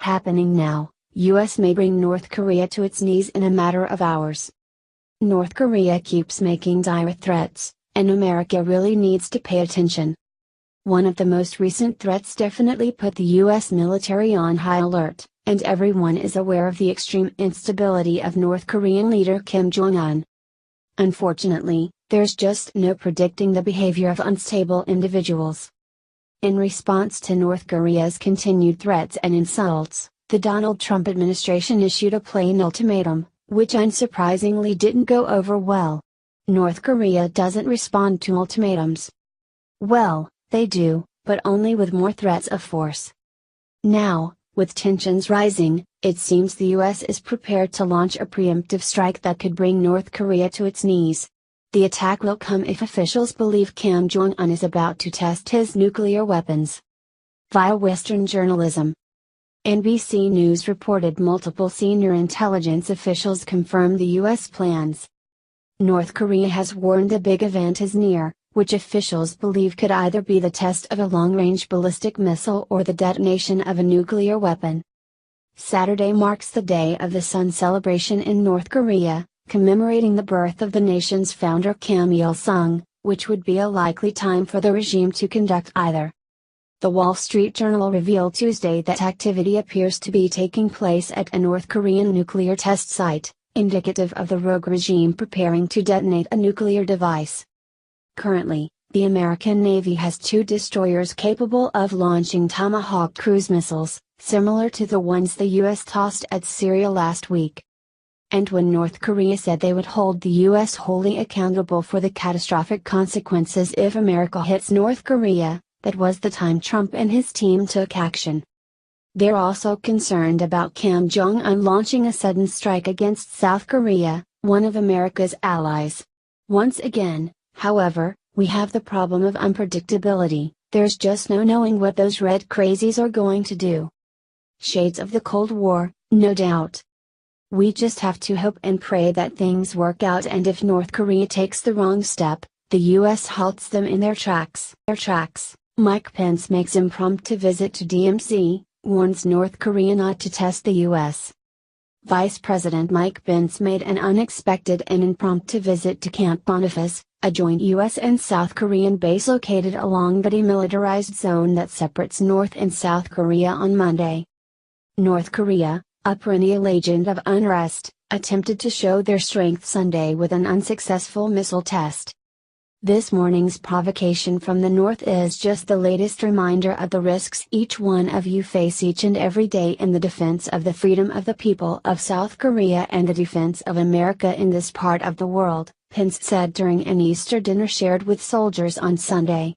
Happening now, US may bring North Korea to its knees in a matter of hours. North Korea keeps making dire threats, and America really needs to pay attention. One of the most recent threats definitely put the US military on high alert, and everyone is aware of the extreme instability of North Korean leader Kim Jong-un. Unfortunately, there's just no predicting the behavior of unstable individuals. In response to North Korea's continued threats and insults, the Donald Trump administration issued a plain ultimatum, which unsurprisingly didn't go over well. North Korea doesn't respond to ultimatums. Well, they do, but only with more threats of force. Now, with tensions rising, it seems the US is prepared to launch a preemptive strike that could bring North Korea to its knees. The attack will come if officials believe Kim Jong-un is about to test his nuclear weapons. Via Western journalism, NBC News reported multiple senior intelligence officials confirmed the US plans. North Korea has warned a big event is near, which officials believe could either be the test of a long-range ballistic missile or the detonation of a nuclear weapon. Saturday marks the Day of the Sun celebration in North Korea, commemorating the birth of the nation's founder Kim Il-sung, which would be a likely time for the regime to conduct either. The Wall Street Journal revealed Tuesday that activity appears to be taking place at a North Korean nuclear test site, indicative of the rogue regime preparing to detonate a nuclear device. Currently, the American Navy has 2 destroyers capable of launching Tomahawk cruise missiles, similar to the ones the US tossed at Syria last week. And when North Korea said they would hold the US wholly accountable for the catastrophic consequences if America hits North Korea, that was the time Trump and his team took action. They're also concerned about Kim Jong-un launching a sudden strike against South Korea, one of America's allies. Once again, however, we have the problem of unpredictability. There's just no knowing what those red crazies are going to do. Shades of the Cold War, no doubt. We just have to hope and pray that things work out, and if North Korea takes the wrong step, the US halts them in their tracks. Mike Pence makes impromptu visit to DMZ, warns North Korea not to test the US. Vice President Mike Pence made an unexpected and impromptu visit to Camp Boniface, a joint US and South Korean base located along the demilitarized zone that separates North and South Korea on Monday. North Korea, a perennial agent of unrest, attempted to show their strength Sunday with an unsuccessful missile test. This morning's provocation from the North is just the latest reminder of the risks each one of you face each and every day in the defense of the freedom of the people of South Korea and the defense of America in this part of the world, Pence said during an Easter dinner shared with soldiers on Sunday.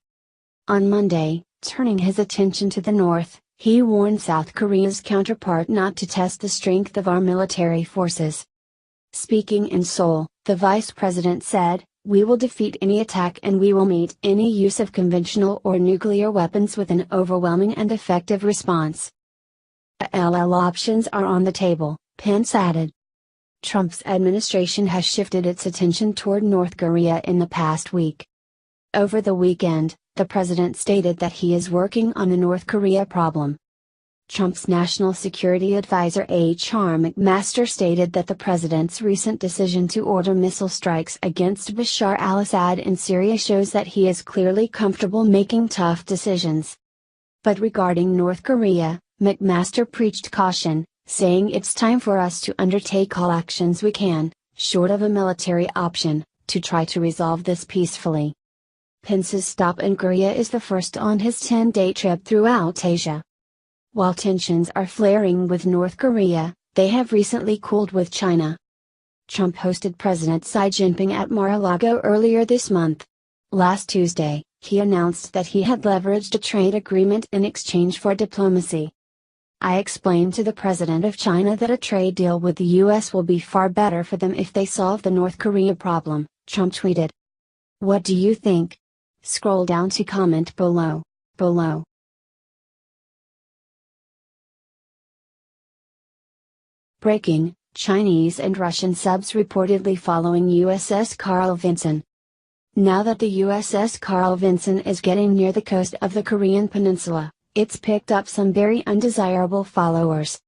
On Monday, turning his attention to the North, he warned South Korea's counterpart not to test the strength of our military forces. Speaking in Seoul, the vice president said, "We will defeat any attack and we will meet any use of conventional or nuclear weapons with an overwhelming and effective response." All options are on the table, Pence added. Trump's administration has shifted its attention toward North Korea in the past week. Over the weekend, the president stated that he is working on the North Korea problem. Trump's National Security Advisor H.R. McMaster stated that the president's recent decision to order missile strikes against Bashar al-Assad in Syria shows that he is clearly comfortable making tough decisions. But regarding North Korea, McMaster preached caution, saying it's time for us to undertake all actions we can, short of a military option, to try to resolve this peacefully. Pence's stop in Korea is the first on his 10-day trip throughout Asia. While tensions are flaring with North Korea, they have recently cooled with China. Trump hosted President Xi Jinping at Mar-a-Lago earlier this month. Last Tuesday, he announced that he had leveraged a trade agreement in exchange for diplomacy. "I explained to the president of China that a trade deal with the US will be far better for them if they solve the North Korea problem," Trump tweeted. What do you think? Scroll down to comment below. Breaking, Chinese and Russian subs reportedly following USS Carl Vinson. Now that the USS Carl Vinson is getting near the coast of the Korean peninsula, it's picked up some very undesirable followers.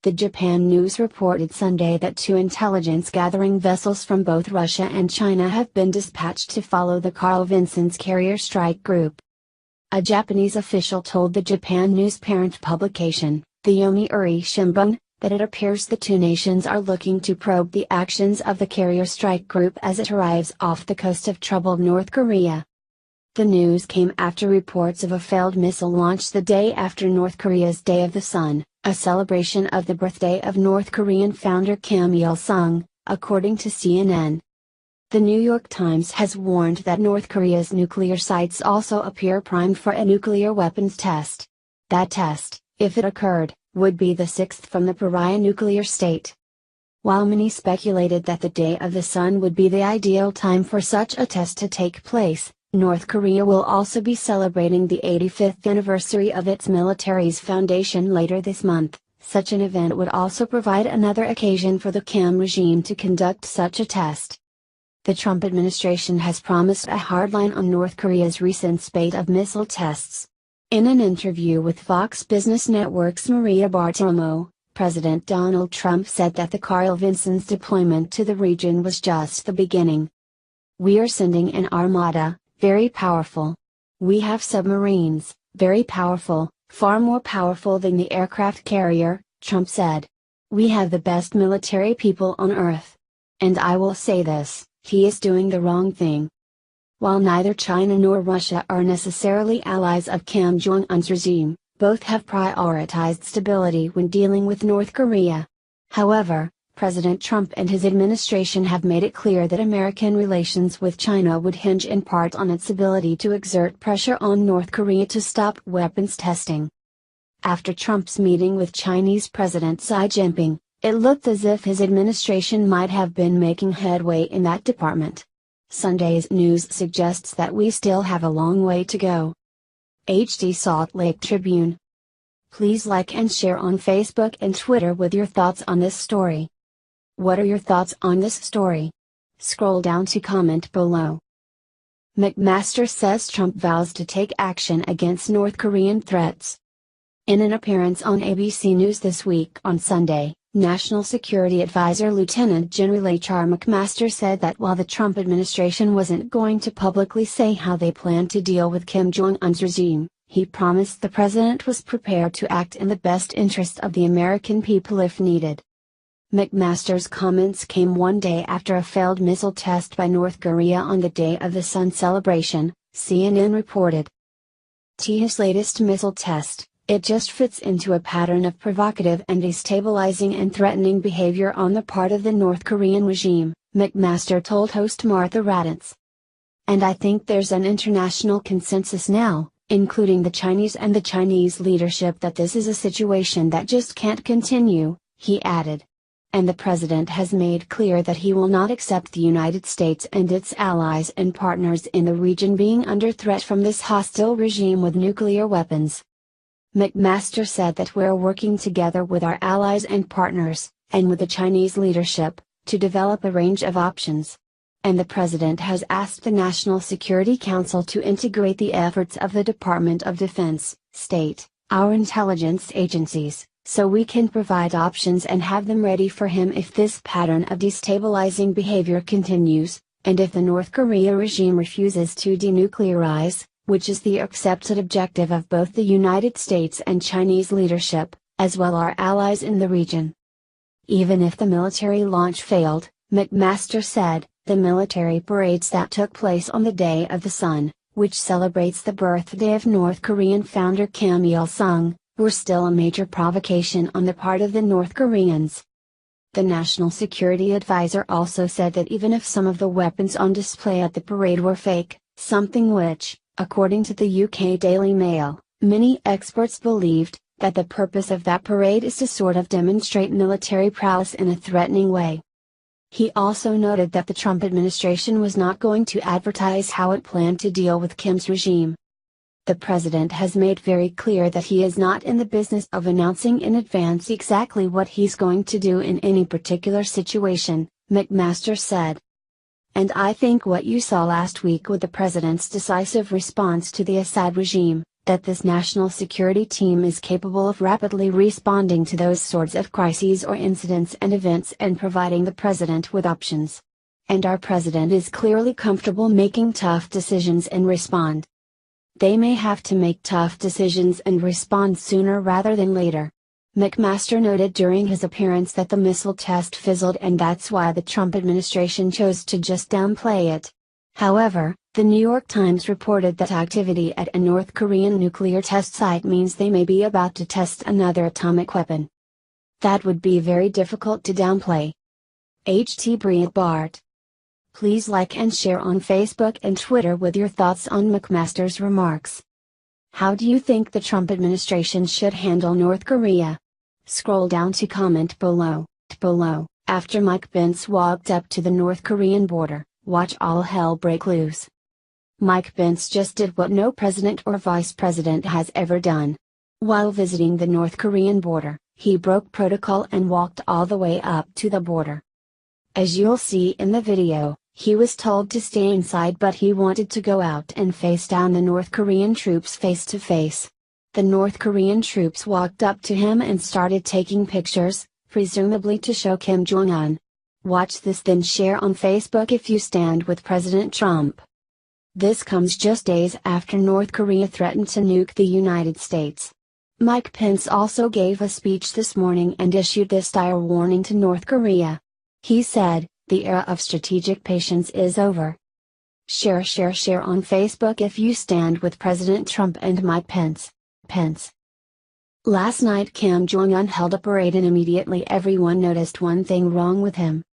The Japan News reported Sunday that 2 intelligence-gathering vessels from both Russia and China have been dispatched to follow the Carl Vinson carrier strike group. A Japanese official told the Japan News parent publication, the Yomiuri Shimbun, that it appears the 2 nations are looking to probe the actions of the carrier strike group as it arrives off the coast of troubled North Korea. The news came after reports of a failed missile launch the day after North Korea's Day of the Sun, a celebration of the birthday of North Korean founder Kim Il-sung, according to CNN. The New York Times has warned that North Korea's nuclear sites also appear primed for a nuclear weapons test. That test, if it occurred, would be the 6th from the pariah nuclear state. While many speculated that the Day of the Sun would be the ideal time for such a test to take place, North Korea will also be celebrating the 85th anniversary of its military's foundation later this month. Such an event would also provide another occasion for the Kim regime to conduct such a test. The Trump administration has promised a hardline on North Korea's recent spate of missile tests. In an interview with Fox Business Network's Maria Bartiromo, President Donald Trump said that the Carl Vinson's deployment to the region was just the beginning. "We are sending an armada, very powerful. We have submarines, very powerful, far more powerful than the aircraft carrier," Trump said. "We have the best military people on earth. And I will say this, he is doing the wrong thing." While neither China nor Russia are necessarily allies of Kim Jong-un's regime, both have prioritized stability when dealing with North Korea. However, President Trump and his administration have made it clear that American relations with China would hinge in part on its ability to exert pressure on North Korea to stop weapons testing. After Trump's meeting with Chinese President Xi Jinping, it looked as if his administration might have been making headway in that department. Sunday's news suggests that we still have a long way to go. HD Salt Lake Tribune. Please like and share on Facebook and Twitter with your thoughts on this story. What are your thoughts on this story? Scroll down to comment below. McMaster says Trump vows to take action against North Korean threats. In an appearance on ABC News This Week on Sunday, National Security Advisor Lieutenant General H.R. McMaster said that while the Trump administration wasn't going to publicly say how they plan to deal with Kim Jong-un's regime, he promised the president was prepared to act in the best interest of the American people if needed. McMaster's comments came one day after a failed missile test by North Korea on the Day of the Sun celebration, CNN reported. His latest missile test, it just fits into a pattern of provocative and destabilizing and threatening behavior on the part of the North Korean regime, McMaster told host Martha Raddatz. And I think there's an international consensus now, including the Chinese and the Chinese leadership, that this is a situation that just can't continue, he added. And the president has made clear that he will not accept the United States and its allies and partners in the region being under threat from this hostile regime with nuclear weapons. McMaster said that we're working together with our allies and partners, and with the Chinese leadership, to develop a range of options. And the president has asked the National Security Council to integrate the efforts of the Department of Defense, State, our intelligence agencies, so we can provide options and have them ready for him if this pattern of destabilizing behavior continues, and if the North Korea regime refuses to denuclearize, which is the accepted objective of both the United States and Chinese leadership, as well our allies in the region. Even if the military launch failed, McMaster said, the military parades that took place on the Day of the Sun, which celebrates the birthday of North Korean founder Kim Il-sung, were still a major provocation on the part of the North Koreans. The National Security Advisor also said that even if some of the weapons on display at the parade were fake, something which, according to the UK Daily Mail, many experts believed, that the purpose of that parade is to sort of demonstrate military prowess in a threatening way. He also noted that the Trump administration was not going to advertise how it planned to deal with Kim's regime. The president has made very clear that he is not in the business of announcing in advance exactly what he's going to do in any particular situation, McMaster said. And I think what you saw last week with the president's decisive response to the Assad regime, that this national security team is capable of rapidly responding to those sorts of crises or incidents and events and providing the president with options. And our president is clearly comfortable making tough decisions and respond. They may have to make tough decisions and respond sooner rather than later. McMaster noted during his appearance that the missile test fizzled and that's why the Trump administration chose to just downplay it. However, the New York Times reported that activity at a North Korean nuclear test site means they may be about to test another atomic weapon. That would be very difficult to downplay. H.T. Breitbart. Please like and share on Facebook and Twitter with your thoughts on McMaster's remarks. How do you think the Trump administration should handle North Korea? Scroll down to comment below. After Mike Pence walked up to the North Korean border, watch all hell break loose. Mike Pence just did what no president or vice president has ever done. While visiting the North Korean border, he broke protocol and walked all the way up to the border. As you'll see in the video, he was told to stay inside but he wanted to go out and face down the North Korean troops face to face. The North Korean troops walked up to him and started taking pictures, presumably to show Kim Jong-un. Watch this then share on Facebook if you stand with President Trump. This comes just days after North Korea threatened to nuke the United States. Mike Pence also gave a speech this morning and issued this dire warning to North Korea. He said, "The era of strategic patience is over." Share on Facebook if you stand with President Trump and Mike Pence. Last night Kim Jong-un held a parade and immediately everyone noticed one thing wrong with him.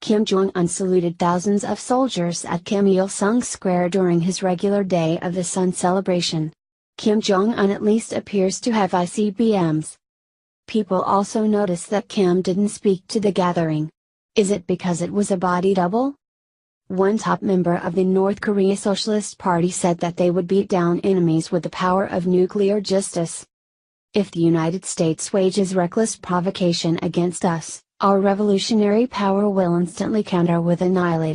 Kim Jong-un saluted thousands of soldiers at Kim Il-sung Square during his regular Day of the Sun celebration. Kim Jong-un at least appears to have ICBMs. People also noticed that Kim didn't speak to the gathering. Is it because it was a body double? One top member of the North Korea Socialist Party said that they would beat down enemies with the power of nuclear justice. If the United States wages reckless provocation against us, our revolutionary power will instantly counter with annihilating